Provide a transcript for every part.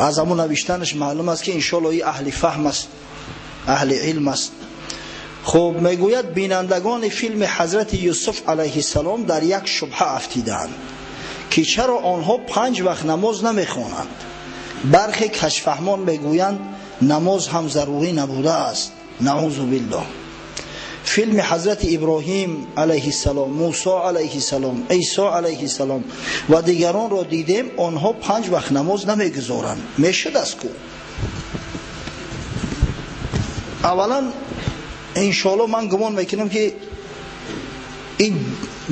از همون نوشتنش معلوم است که انشالله این اهل فهم است، اهل علم است. خب میگوید بینندگان فیلم حضرت یوسف علیه السلام در یک شبهه افتیدند که چرا آنها 5 وقت نماز نمیخوانند. برخی کژفهمان میگویند نماز هم ضروری نبوده است. نعوذ بالله. فیلم حضرت ابراهیم علیه السلام، موسی علیه السلام، عیسی علیه السلام و دیگران را دیدیم آنها 5 وقت نماز نمیگذارند. میشد است کو اولا انشاءالله من گمان میکنم که این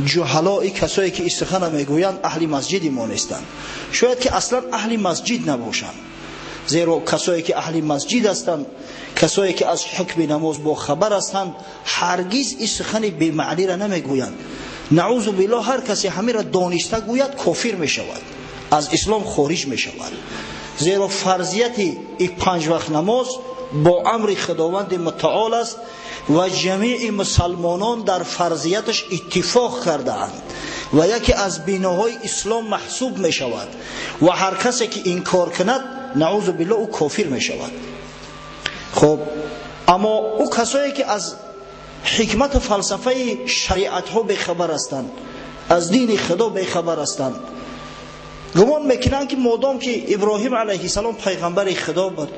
جهلا، این کسایی که استخانه میگویند اهل مسجد ما نیستند. شاید که اصلا اهل مسجد نباشند، زیرا کسایی که اهل مسجد هستند، کسایی که از حکم نماز با خبر هستند، هرگز این سخن بی معنی را نمیگویند. نعوذ بالله هر کسی همین را دانسته گوید کافر می شود، از اسلام خارج می شود. زیرا فرضیت این 5 وقت نماز با امر خداوند متعال است و جمیع مسلمانان در فرضیتش اتفاق کرده اند و یکی از بناهای اسلام محسوب می شود و هر کسی که این کار کند نعوذ بالله او کافر می شود. خب اما او کسایی که از حکمت و فلسفه شریعت ها بخبر هستند، از دین خدا بخبر هستند، گمان میکنند که مادام که ابراهیم علیه السلام پیغمبر خدا بود،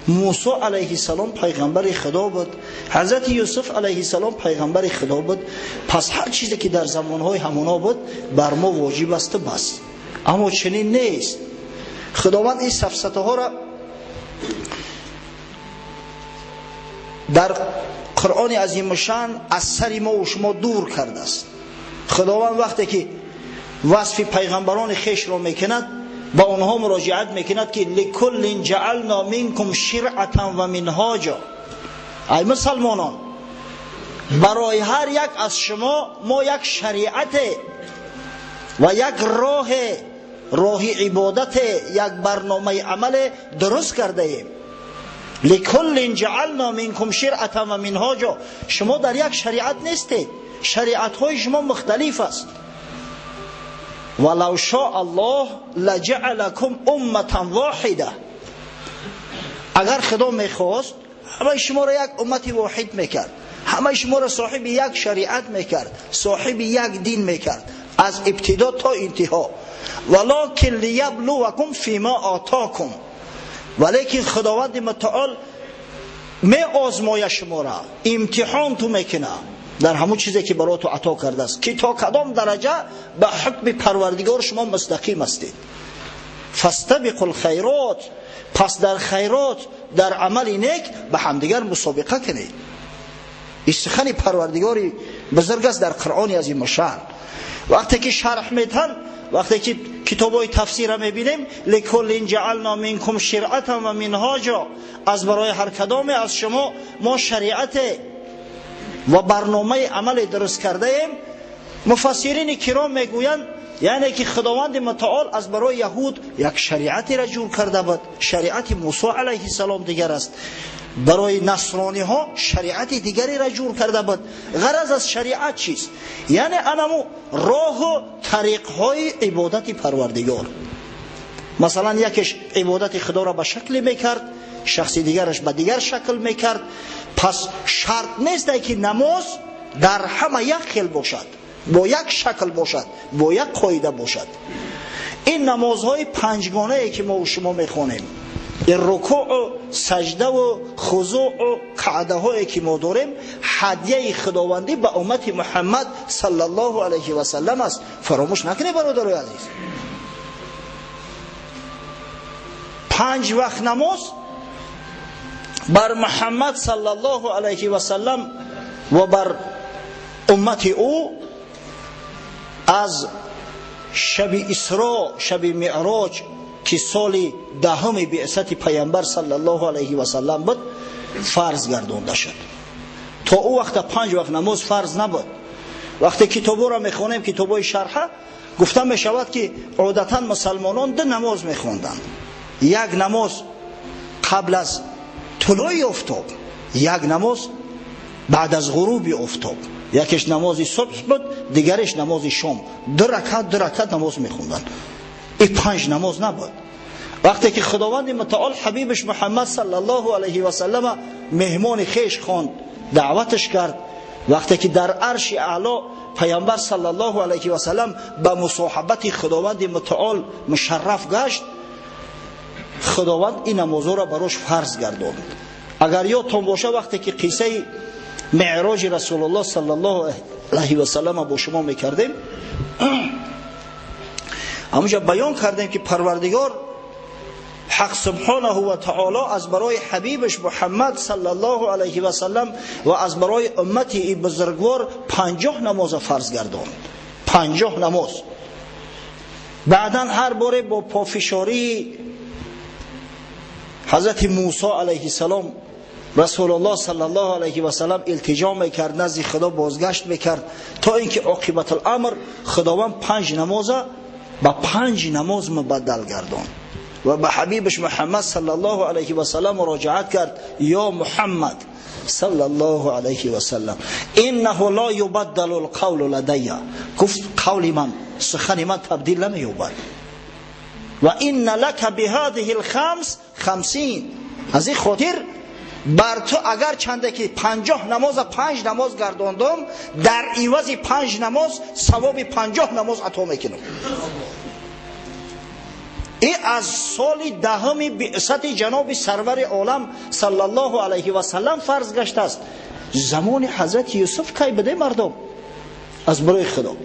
موسی علیه السلام پیغمبر خدا بود، حضرت یوسف علیه السلام پیغمبر خدا بود، پس هر چیزی که در زمانهای همونا بود بر ما واجب است بس. اما چنین نیست. خداوند این سفسطه ها را در قرآن عظیم شان از سر ما و شما دور کرده است. خداوند وقتی که وصف پیغمبران خویش را میکند با آنها مراجعت میکند که لکل جعلنا منکم شرعة و منهاجا. ای مسلمانان، برای هر یک از شما ما یک شریعت و یک راه عبادت، یک برنامه عمل درست کرده ایم. لکل جعلنا منکم شرعة و منهاجا. شما در یک شریعت نیستید، شریعت های شما مختلف است. ولو شاء الله لجعلکم امة واحده. اگر خدا میخواست همه شما را یک امت واحد میکرد، همه شما را صاحب یک شریعت میکرد، صاحب یک دین میکرد از ابتدا تا انتها. ولکن لیبلوکم فیما آتاکم. ولیکن خداوند متعال می آزمایه شما را، امتحان تو میکنه در همون چیزی که برای تو عطا کرده است که تا کدام درجه به حکم پروردگار شما مستقیم هستید. فاستبقوا الخیرات. پس در خیرات، در عمل نیک به همدیگر مسابقه کنید. سخن پروردگاری بزرگ است در قرآن عظیم شان. وقتی که شرح میدن، وقتی که کتابای تفسیر میبینیم لکل جعلنا منکم شرعة و منهاجا، از برای هر کدام از شما ما شریعت و برنامه عمل درست کرده ایم. مفسرین کرام میگویند یعنی که خداوند متعال از برای یهود یک شریعتی را جور کرده بود، شریعت موسی علیه السلام دیگر است. برای نصرانی ها شریعت دیگری را جور کرده بود. غرض از شریعت چیست؟ یعنی انمو راه و طریق های عبادت پروردگار. مثلا یکیش عبادت خدا را به شکلی میکرد، شخص دیگرش به دیگر شکل میکرد. پس شرط نیست که نماز در همه یک خیل باشد، با یک شکل باشد، با یک قاعده باشد. این نمازهای 5 گانه‌ای که ما و شما میخوانیم، این رکوع و سجده و خضوع و قعده هایی که ما داریم، هدیه خداوندی به امت محمد صلی الله علیه و سلم است. فراموش نکنید برادرای عزیز. 5 وقت نماز بر محمد صلی الله علیه و سلم و بر امت او از شب اسراء، شب معراج که سال 10 بعثت پیامبر صلی الله علیه و سلم بود فرض گردانده شد. تا او وقت 5 وقت نماز فرض نبود. وقتی کتابو را میخوانیم، کتابای شرحه، گفتن میشود که عادتا مسلمانان 2 نماز میخواندند. یک نماز قبل از طلوع آفتاب، یک نماز بعد از غروب آفتاب. یکیش نماز صبح بود، دیگرش نماز شام. 2 رکعت نماز میخوندن. این 5 نماز نبود. وقتی که خداوند متعال حبیبش محمد صلی الله علیه و سلم مهمان خیش خواند، دعوتش کرد، وقتی که در عرش اعلی پیامبر صلی الله علیه و سلم به مصاحبت خداوند متعال مشرف گشت، خداوند این نمازها را براش فرض گرداند. اگر یادتون باشه وقتی که قصه معراج رسول الله صلی الله علیه و سلم با شما میکردیم، همونجا بیان کردیم که پروردگار حق سبحانه و تعالی از برای حبیبش محمد صلی الله علیه و سلم و از برای امتی بزرگوار 50 نماز فرض گرداند. 50 نماز. بعدا هر باره با پافشاری حضرت موسی علیه السلام رسول الله صلی الله علیه و سلم التجا میکرد، نزد خدا بازگشت میکرد، تا اینکه عاقبت الامر خداوند 5 نماز با 5 نماز مبدل گرداند و به حبیبش محمد صلی الله علیه و سلم مراجعت کرد: یا محمد صلی الله علیه و سلم انه لا یبدل القول لدی، گفت قول من، سخن من تبدیل نمی‌یابد. و ان لک بهذه الخمس 50، از این خاطر بر تو اگر چنده که 50 نماز 5 نماز گرداندم، در عوض 5 نماز ثواب 50 نماز عطا میکنم. این از سال 10 بعثت جناب سرور عالم صلی الله علیه و سلم فرض گشته است. زمان حضرت یوسف کی بده مردم از برای خدا؟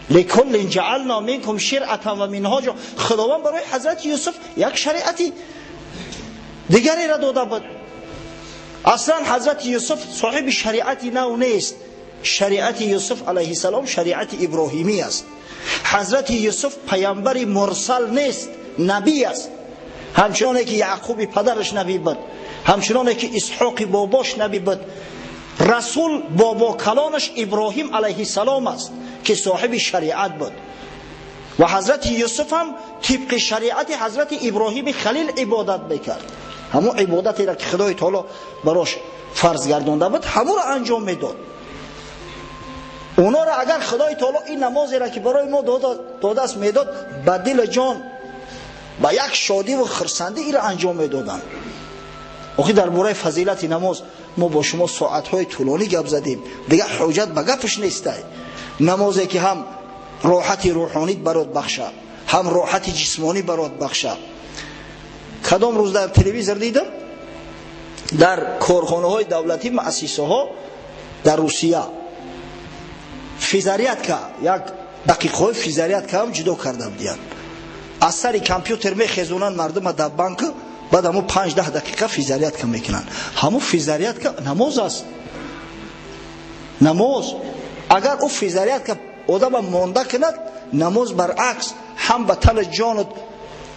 لکل جعلنا منکم شرعة و منهاجا. خداوند برای حضرت یوسف یک شریعتی دیگری را داده بود. اصلا حضرت یوسف صاحب شریعتی نو نیست. شریعت یوسف علیه السلام شریعت ابراهیمی است. حضرت یوسف پیامبر مرسل نیست، نبی است. همچنانه که یعقوب پدرش نبی بود، همچنانه که اسحاق باباش نبی بود، رسول بابا کلانش ابراهیم علیه السلام است که صاحب شریعت بود. و حضرت یوسف هم طبق شریعت حضرت ابراهیم خلیل عبادت میکرد. همون عبادتی را که خدای تعالی براش فرض گردانده بود همون را انجام میداد. اونا را اگر خدای تعالی این نمازی را که برای ما داده است میداد، به دل جان با یک شادی و خرسندی این را انجام میدادن. آخه در باره فضیلت نماز ما با شما ساعتهای طولانی گپ زدیم، دیگه حجت به گپش نیسته. نمازی که هم راحت روحانی برات بخشه، هم راحت جسمانی برات بخشه. کدام روز در تلویزیون دیدم در کارخانه های دولتی مؤسسه ها در روسیه فیزاریت که یک دقیقه فیزاریت که هم جدا کرده بودن، از سر کامپیوتر میخزونن مردم در بانک، بعد همو 5-10 دقیقه فیزاریت که میکنن. همو فیزاریت که نماز است. نماز اگر او فیزاریت که آدم مانده کند، نماز برعکس هم به تن جانت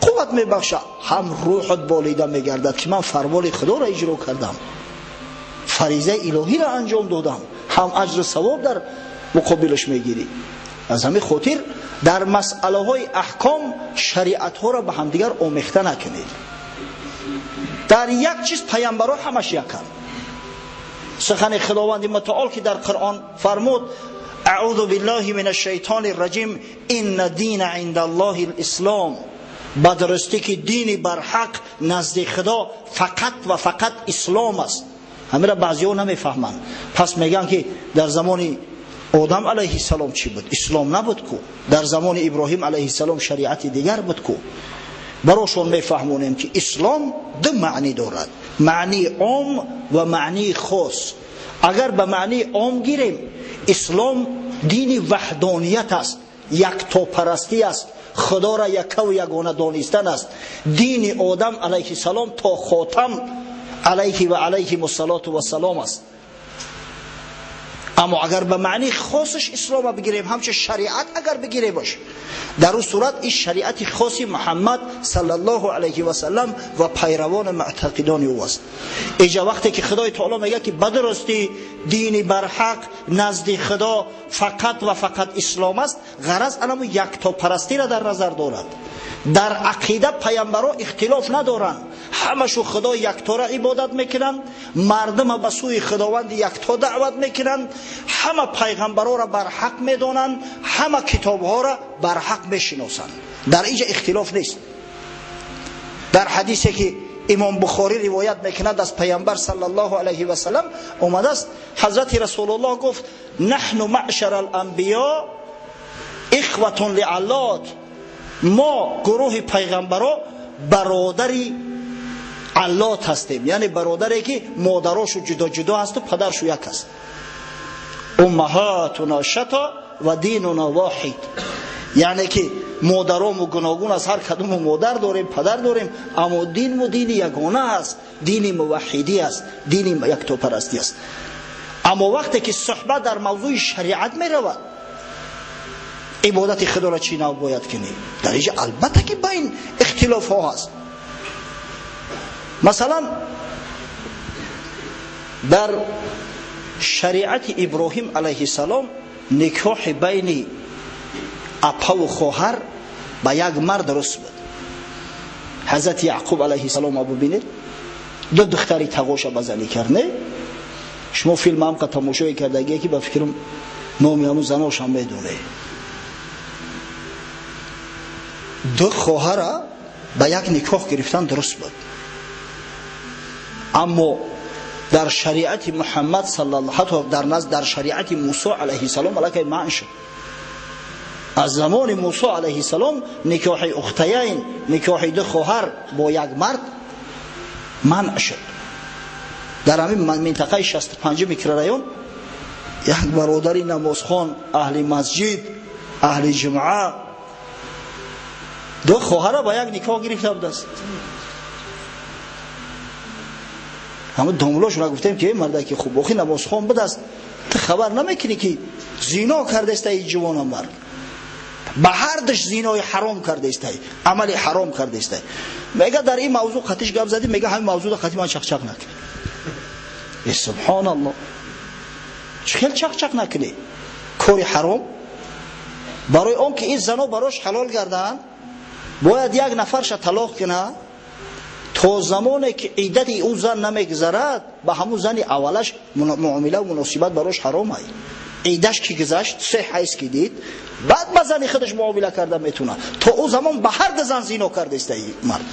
قوت میبخشه، هم روحت بالیده میگردد که من فرمان خدا را اجرا کردم، فریضه الهی را انجام دادم، هم اجر و ثواب در مقابلش میگیری. از همین خاطر در مسئله های احکام شریعت ها را به هم دیگر آمیخته نکنید. در یک چیز پیامبرها همش یکن. سخن خداوند متعال که در قرآن فرمود: اعوذ بالله من الشیطان الرجیم ان دین عند الله الاسلام، بدرستی که دین برحق نزد خدا فقط و فقط اسلام است. همین را بعضی ها نمیفهمند، پس میگن که در زمان آدم علیه السلام چی بود؟ اسلام نبود کو. در زمان ابراهیم علیه السلام شریعت دیگر بود کو. براشون میفهمونیم که اسلام دو معنی دارد، معنی عام و معنی خاص. اگر به معنی عام گیریم، اسلام دین وحدانیت است، یکتا پرستی است، خدا را یک و یگانه دانستن است. دین آدم علیه السلام تا خاتم علیه و علیه السلام است. اما اگر به معنی خاصش اسلام بگیریم، همچه شریعت اگر بگیریم باش، در اون صورت این شریعت خاصی محمد صلی الله علیه و سلم و پیروان معتقدان او است. اینجا وقتی که خدای تعالی میگه که بدرستی دینی برحق نزد خدا فقط و فقط اسلام است، غرض انم یکتا پرستی را در نظر دارد. در عقیده پیامبران اختلاف ندارند، همشو خدا یکتا را عبادت میکنند، مردم به سوی خداوند یکتا دعوت میکنند، همه پیغمبران را بر حق میدانند، همه کتابها را بر حق میشناسند. در اینجا اختلاف نیست. در حدیثی که امام بخاری روایت میکند از پیامبر صلی الله علیه و سلم اومده است، حضرت رسول الله گفت نحن معشر الانبیاء اخوة لعلات، ما گروه پیغمبرا برادری علات هستیم، یعنی برادری که مادراشو جدا جدا هست و پدرشو یک است. امهاتنا شتا و دیننا واحد، یعنی که مادرامو گوناگون از هر کدوم مادر داریم پدر داریم، اما دین یگانه است، دین موحدی است، دین یکتاپرستی است. اما وقتی که صحبت در موضوع شریعت می رود، عبادت خدا را چی باید کنیم، در اینجا البته که بین اختلاف ها هست. مثلا در شریعت ابراهیم علیه السلام نکاح بین اپا و خواهر با یک مرد درست بود. حضرت یعقوب علیه السلام ابو ببینید دو دختری تقوش بزنی کرد. شما فیلم هم که تماشای کردگی که با فکرم نامی همون زناش هم میدونه. دو خواهر با یک نکاح گرفتن درست بود، اما در شریعت محمد صلی الله حتی در شریعت موسی علیه السلام علیه منع شد. از زمان موسی علیه السلام نکاح اختیین، نکاح دو خواهر با یک مرد منع شد. در همین منطقه 65 میکرورایون یک برادری نمازخوان، اهل مسجد، اهل جمعه، دو خواهر با یک نکاح گرفته بود است. همه داملاشون را گفتیم که مرده که خوب بخی نمازخوان بود است، تو خبر نمیکنی که زنا کرده است این جوان مرد، به هر دش زینای حرام کرده است، عمل حرام کرده است. میگه در این موضوع خطیش گپ زدیم، میگه همین موضوع خطی من چق نکنی. سبحان الله، چخیل چق نکنی کاری حرام؟ برای اون که این زنا براش حلال گردن باید یک نفرش طلاق کنه تا زمانی که عدت اون زن نمیگذرد به همون زن اولش معامله و مناسبت براش حرام است. عیدش که گذشت 3 حیض که دید بعد با زن خودش معامله کرده میتونه، تا اون زمان به هر دو زن زنا کرده است این مرد.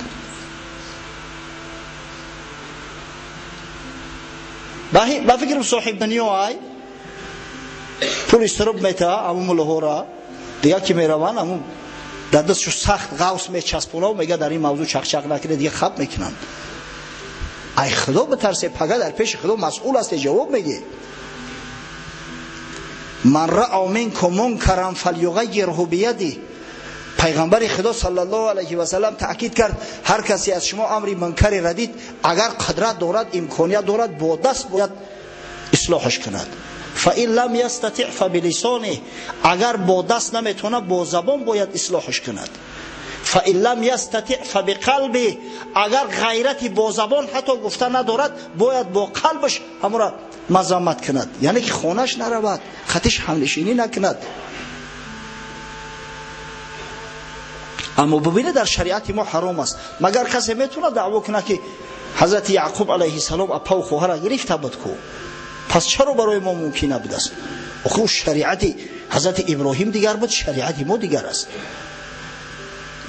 با فکرم صاحب دنیا های پول استراب میته همون ملهورا دیگه که میروان همون در دستشو سخت غوث میچسبونه و میگه در این موضوع چق نکنه، دیگه خب میکنن. ای خدا بترسه، پگه در پیش خدا مسئول است، جواب میگه من رأى منکم منکرا فلیغیره بیده. پیغمبر خدا صلی الله علیه و سلم تاکید کرد هر کسی از شما امری منکری را دید، اگر قدرت دارد امکانیت دارد با دست باید اصلاحش کند. فإن لم يستطع فبلسانه، اگر با دست نمیتونه با زبان باید اصلاحش کند. فإن لم يستطع فبقلبه، اگر غیرتی با زبان حتی گفته ندارد باید با قلبش همون را مذمت کند، یعنی که خونش نرود، خطش همنشینی نکند. اما ببینه در شریعت ما حرام است. مگر کسی میتونه دعوا کنه که حضرت یعقوب علیه السلام اپا و خواهر گرفته بود کو، پس چرا برای ما ممکن نبود است؟ آخه شریعت حضرت ابراهیم دیگر بود، شریعت ما دیگر است.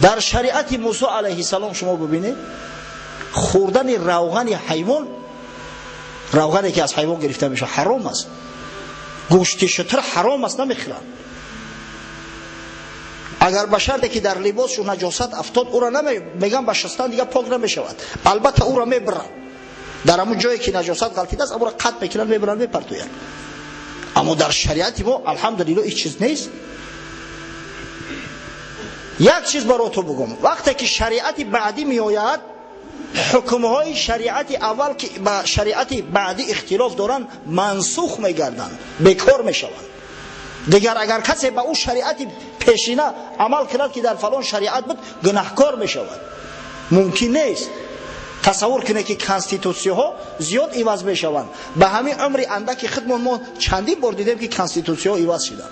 در شریعت موسی علیه السلام شما ببینید خوردن روغن حیوان، روغنی که از حیوان گرفته میشه حرام است. گوشت شتر حرام است، نمیخورن. اگر به شرطی که در لباسشون نجاست افتاد او را میگن به شستن دیگه پاک نمیشود، البته او را میبرن در همون جایی که نجاست غلطیده است، او را قطع میکنن میبرن میپرتوین. اما در شریعت ما الحمدلله این چیز نیست. یک چیز برای تو بگم، وقتی که شریعت بعدی می آید، حکمهای شریعت اول که با شریعت بعدی اختلاف دارن منسوخ میگردن، بیکار میشوند. دیگر اگر کسی با اون شریعت پیشینه عمل کرد که در فلان شریعت بود، گناهکار میشود. ممکن نیست. تصور کنه که کانستیتوسیون ها زیاد عوض میشوند. به همین عمر اندک خودمون ما چندین بار دیدیم که کانستیتوسیون عوض شدن.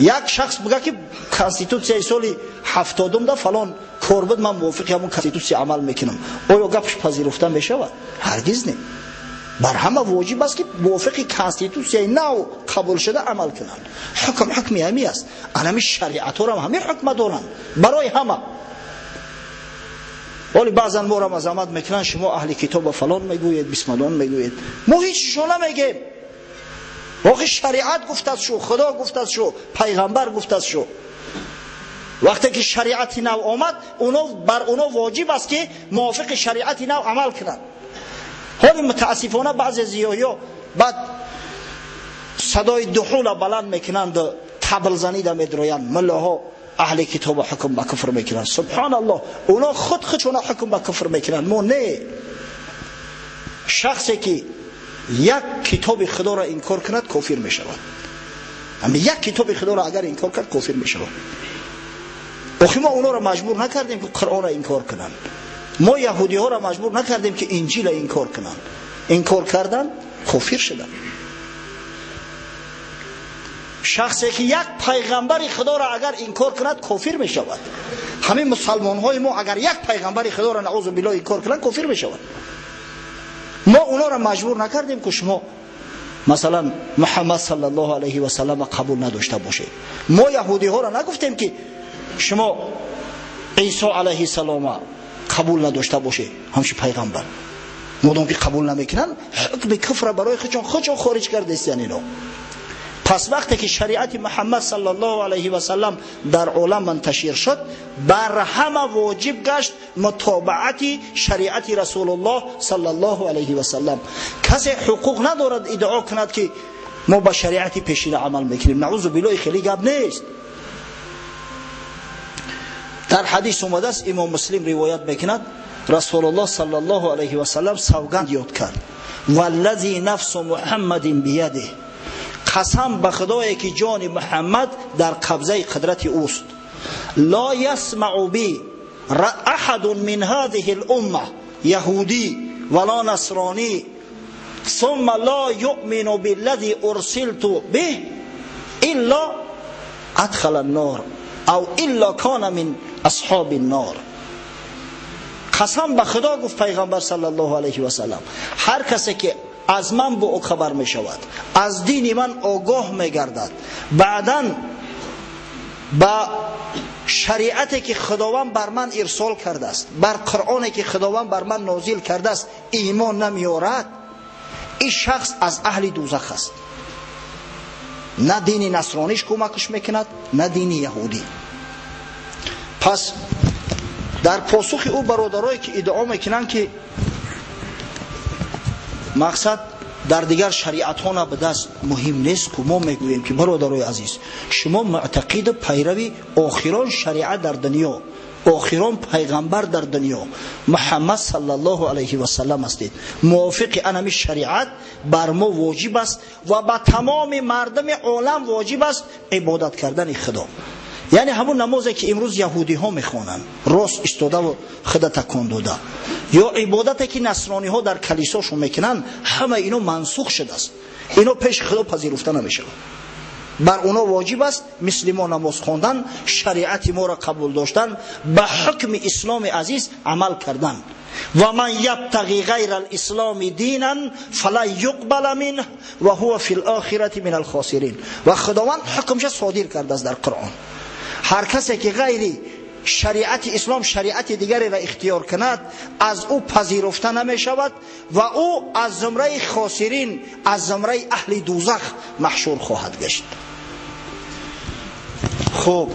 یک شخص بگه که کانستیتوسیون سال 70 ده فلان کار بود، من موافق همون کانستیتوسیون عمل میکنم، آیا گپش پذیرفته میشود؟ هرگز نه. بر همه واجب است که موافق کانستیتوسیون نو قبول شده عمل کنند. حکم همی است. علم شریعت ها هم همه حکم دارند برای همه. ولی بعضا ما را مذمت میکنن شما اهل کتاب فلان میگویید بسم الله میگویید. ما هیچ شو نمیگیم. واقعا شریعت گفته شو، خدا گفته شو، پیغمبر گفته شو. وقتی که شریعت نو آمد بر اونا واجب است که موافق شریعت نو عمل کنند. حالی متاسفانه بعضی زیایا بعد صدای دحول بلند میکنند، طبل زنی در میدرویند، ملاها اهل کتاب حکم به کفر میکنند. سبحان الله، اونا خودشون حکم به کفر میکنند، ما نه. شخصی که یک کتاب خدا را انکار کند کافر میشود. اما یک کتاب خدا را اگر انکار کرد کافر میشود. آخه ما اونا را مجبور نکردیم که قرآن را انکار کنند. ما یهودی ها را مجبور نکردیم که انجیل را انکار کنند. انکار کردن کافر شدن. شخصی که یک پیغمبر خدا را اگر انکار کند کافر می شود. همین مسلمان های ما اگر یک پیغمبر خدا را نعوذ بالله انکار کنند کافر می شود. ما اونا را مجبور نکردیم که شما مثلا محمد صلی الله علیه و سلم قبول نداشته باشید. ما یهودی ها را نگفتیم که شما عیسی علیه السلام قبول نداشته باشید همچه پیغمبر. مادام که قبول نمیکنن حکم کفر برای خودشون خارج کرده است. یعنی پس وقتی که شریعت محمد صلی الله علیه و سلم در عالم منتشر شد، بر همه واجب گشت متابعت شریعت رسول الله صلی الله علیه و سلم. کسی حقوق ندارد ادعا کند که ما با شریعت پیشین عمل میکنیم. نعوذ بالله، خیلی گپ نیست. در حدیث اومده است، امام مسلم روایت میکند، رسول الله صلی الله علیه و سلم سوگند یاد کرد، والذی نفس محمد بیده، قسم به خدایی که جان محمد در قبضه قدرت اوست، لا یسمع بی احد من هذه الامه یهودی ولا نصرانی ثم لا یؤمن بالذی ارسلت به الا ادخل النار او الا کان من اصحاب النار. قسم به خدا گفت پیغمبر صلی الله علیه و سلم، هر کسی که از من با خبر می شود، از دین من آگاه می گردد، بعداً با شریعتی که خداوند بر من ارسال کرده است، بر قرآنی که خداوند بر من نازل کرده است ایمان نمی آورد، این شخص از اهل دوزخ است. نه دین نصرانیش کمکش میکند نه دین یهودی. پس در پاسخ او برادرایی که ادعا میکنن که مقصد در دیگر شریعت ها نه به دست مهم نیست، که ما میگوییم که برادرای عزیز، شما معتقد پیروی آخران شریعت در دنیا، آخران پیغمبر در دنیا محمد صلی الله علیه و سلم هستید، موافق انمی شریعت بر ما واجب است و با تمام مردم عالم واجب است عبادت کردن خدا. یعنی همون نمازی که امروز یهودی ها میخوانن، راست استاده و خدا تکان داده، یا عبادتی که نصرانی ها در کلیساشون میکنن، همه اینو منسوخ شده است. اینو پیش خدا پذیرفته نمیشه. بر اونا واجب است مثل ما نماز خواندن، شریعت ما را قبول داشتن، به حکم اسلام عزیز عمل کردن. و من یبتغی غیر الاسلام دینا فلا یقبل منه و هو فی الاخره من الخاسرین. و خداوند حکمش صادر کرده است در قرآن، هر کسی که غیر شریعت اسلام شریعت دیگری را اختیار کند از او پذیرفته نمی شود و او از زمره خاسرین، از زمره اهل دوزخ محشور خواهد گشت. خب